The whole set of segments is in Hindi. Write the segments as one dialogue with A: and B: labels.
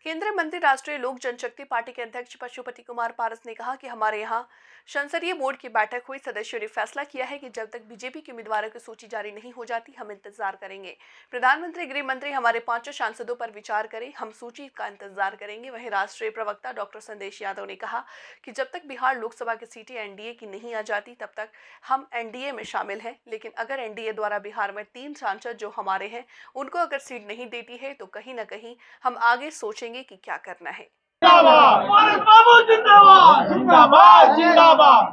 A: केंद्रीय मंत्री राष्ट्रीय लोक जनशक्ति पार्टी के अध्यक्ष पशुपति कुमार पारस ने कहा कि हमारे यहां संसदीय बोर्ड की बैठक हुई। सदस्यों ने फैसला किया है कि जब तक बीजेपी के उम्मीदवारों की सूची जारी नहीं हो जाती, हम इंतजार करेंगे। प्रधानमंत्री, गृह मंत्री हमारे 5 सांसदों पर विचार करें, हम सूची का इंतजार करेंगे। वहीं राष्ट्रीय प्रवक्ता डॉक्टर संदेश यादव ने कहा कि जब तक बिहार लोकसभा की सीटें एनडीए की नहीं आ जाती, तब तक हम एनडीए में शामिल हैं। लेकिन अगर एनडीए द्वारा बिहार में 3 सांसद जो हमारे हैं, उनको अगर सीट नहीं देती है, तो कहीं ना कहीं हम आगे सोचेंगे कि क्या करना है।
B: जिंदाबाद जिंदाबाद।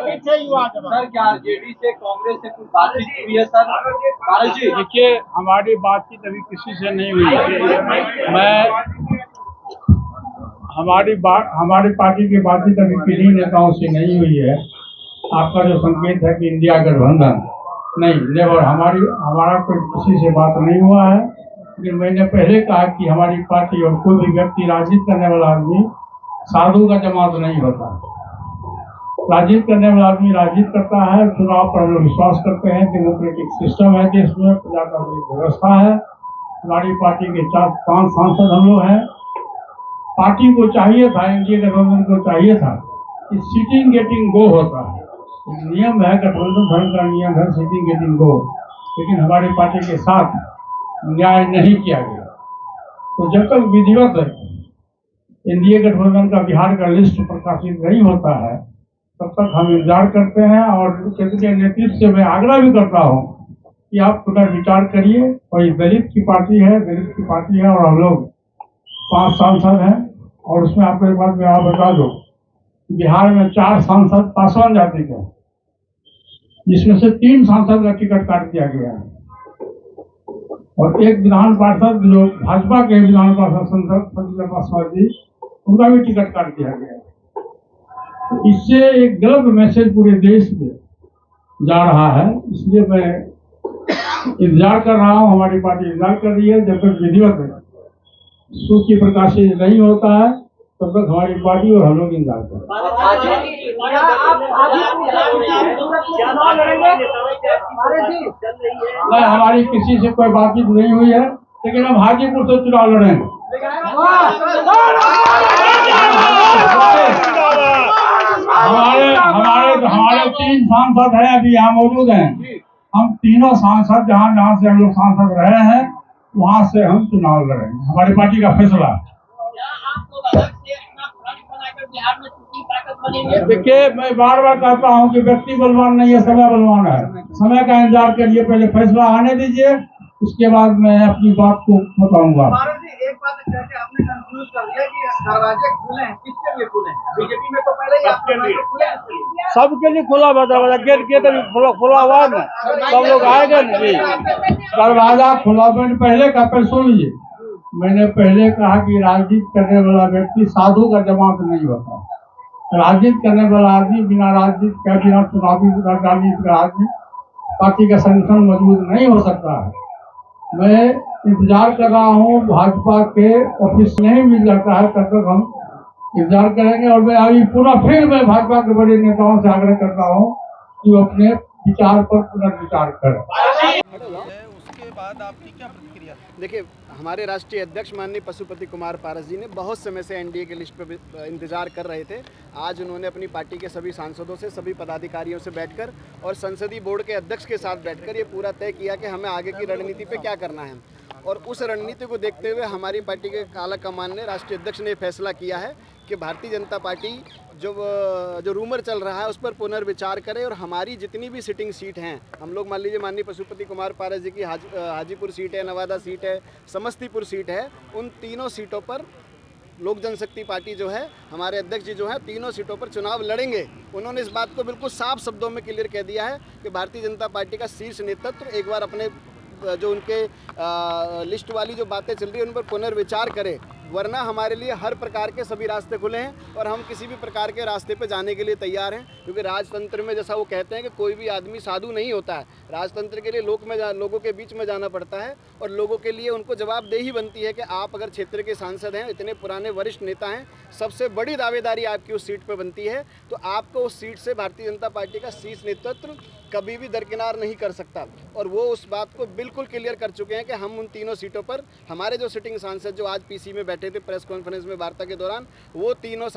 B: पीछे युवा
C: सर, क्या आरजेडी से कांग्रेस से कुछ बातचीत हुई है सर? पारस जी,
B: देखिए, हमारी बातचीत अभी किसी से नहीं हुई है। हमारी पार्टी की बातचीत अभी किन्हीं नेताओं से नहीं हुई है। आपका जो संकेत है कि इंडिया गठबंधन, नहीं, नेवर, हमारा कोई किसी से बात नहीं हुआ है। लेकिन मैंने पहले कहा कि हमारी पार्टी और कोई भी व्यक्ति राजनीति करने वाला आदमी साधु का जमात नहीं होता। राजनीति करने वाला आदमी राजनीति करता है। चुनाव पर हम लोग विश्वास करते हैं। डेमोक्रेटिक सिस्टम है देश में, प्रजातांत्रिक व्यवस्था है। हमारी पार्टी के 4-5 सांसद हम लोग हैं। पार्टी को चाहिए था, एनडीए गठबंधन को चाहिए था कि सीटिंग गेटिंग गो होता है। नियम है, गठबंधन धर्म का नियम है, सीटिंग गेटिंग गो। लेकिन हमारी पार्टी के साथ न्याय नहीं किया गया। तो जब तक विधिवत एनडीए गठबंधन का बिहार का लिस्ट प्रकाशित नहीं होता है, तब तक हम इंतजार करते हैं। और केंद्रीय नेतृत्व से मैं आग्रह भी करता हूं कि आप पुनर्विचार करिए। और ये दलित की पार्टी है और हम लोग 5 सांसद हैं। और उसमें आपको एक बात मैं आप बता दूं, बिहार में 4 सांसद पासवान जाति के हैं, जिसमें से 3 सांसद का टिकट काट दिया गया है। और एक विधान पार्षद जो भाजपा के विधान पार्षद संजय पासवान जी, उनका भी टिकट काट दिया गया है। तो इससे एक गलत मैसेज पूरे देश में जा रहा है। इसलिए मैं इंतजार कर रहा हूं, हमारी पार्टी इंतजार कर रही है। जब तक विधिवत सूची प्रकाशित नहीं होता है, तब तक हमारी पार्टी और हम लोग इंतजार कर रहे हैं। नहीं, हमारी किसी से कोई बातचीत नहीं हुई है। लेकिन हम हाजीपुर से चुनाव लड़ेंगे। हमारे 3 सांसद हैं, अभी यहाँ मौजूद हैं। हम तीनों सांसद जहाँ से हम लोग सांसद रहे हैं, वहाँ से हम चुनाव लड़ेंगे। हमारी पार्टी का फैसला है। देखिए, मैं बार बार कहता हूँ कि व्यक्ति बलवान नहीं है, समय बलवान है। समय का इंतजार करिए, पहले फैसला आने दीजिए, उसके बाद मैं अपनी बात को बताऊंगा।
C: एक बात आपने कंफ्यूज कर दिया कि दरवाजे खुले हैं, किसके लिए खुले हैं? बीजेपी में तो पहले ही
B: सबके लिए खुला बता गेट खुला हुआ है ना, सब लोग आएंगे ना जी। दरवाजा खुला, मैंने पहले कहा, पहले सुन लीजिए, मैंने पहले कहा कि राजनीति करने वाला व्यक्ति साधु का जमात नहीं होता। राजनीति करने वाला आदमी बिना राजनीति का, बिना चुनावी राजनीति का आदमी पार्टी का संगठन मजबूत नहीं हो सकता है। मैं इंतजार कर रहा हूँ, भाजपा के ऑफिस नहीं मिल जाता है, तब तक हम इंतजार करेंगे। और मैं अभी फिर मैं भाजपा के बड़े नेताओं से आग्रह करता हूँ कि वो अपने विचार पर पुनर्विचार करें।
C: उसके बाद आपकी क्या प्रतिक्रिया? देखिए, हमारे राष्ट्रीय अध्यक्ष माननीय पशुपति कुमार पारस जी ने बहुत समय से एनडीए के लिस्ट पर इंतजार कर रहे थे। आज उन्होंने अपनी पार्टी के सभी सांसदों से, सभी पदाधिकारियों से बैठकर और संसदीय बोर्ड के अध्यक्ष के साथ बैठकर ये पूरा तय किया कि हमें आगे की रणनीति पे क्या करना है। और उस रणनीति को देखते हुए हमारी पार्टी के काला कमान ने, राष्ट्रीय अध्यक्ष ने फैसला किया है कि भारतीय जनता पार्टी जो रूमर चल रहा है उस पर पुनर्विचार करें। और हमारी जितनी भी सिटिंग सीट हैं, हम लोग मान लीजिए माननीय पशुपति कुमार पारस जी की हाजीपुर सीट है, नवादा सीट है, समस्तीपुर सीट है, उन तीनों सीटों पर लोक जनशक्ति पार्टी जो है, हमारे अध्यक्ष जी जो है, तीनों सीटों पर चुनाव लड़ेंगे। उन्होंने इस बात को बिल्कुल साफ शब्दों में क्लियर कह दिया है कि भारतीय जनता पार्टी का शीर्ष नेतृत्व एक बार अपने जो उनके लिस्ट वाली जो बातें चल रही है उन पर पुनर्विचार करे। वरना हमारे लिए हर प्रकार के सभी रास्ते खुले हैं और हम किसी भी प्रकार के रास्ते पे जाने के लिए तैयार हैं, क्योंकि राजतंत्र में जैसा वो कहते हैं कि कोई भी आदमी साधु नहीं होता है। राजतंत्र के लिए लोगों के बीच में जाना पड़ता है और लोगों के लिए उनको जवाबदेही बनती है कि आप अगर क्षेत्र के सांसद हैं, इतने पुराने वरिष्ठ नेता हैं, सबसे बड़ी दावेदारी आपकी उस सीट पर बनती है, तो आपको उस सीट से भारतीय जनता पार्टी का शीर्ष नेतृत्व कभी भी दरकिनार नहीं कर सकता। और वो उस बात को बिल्कुल क्लियर कर चुके हैं कि हम उन तीनों सीटों पर, हमारे जो सिटिंग सांसद जो आज पीसी में बैठे थे प्रेस कॉन्फ्रेंस में वार्ता के दौरान, वो तीनों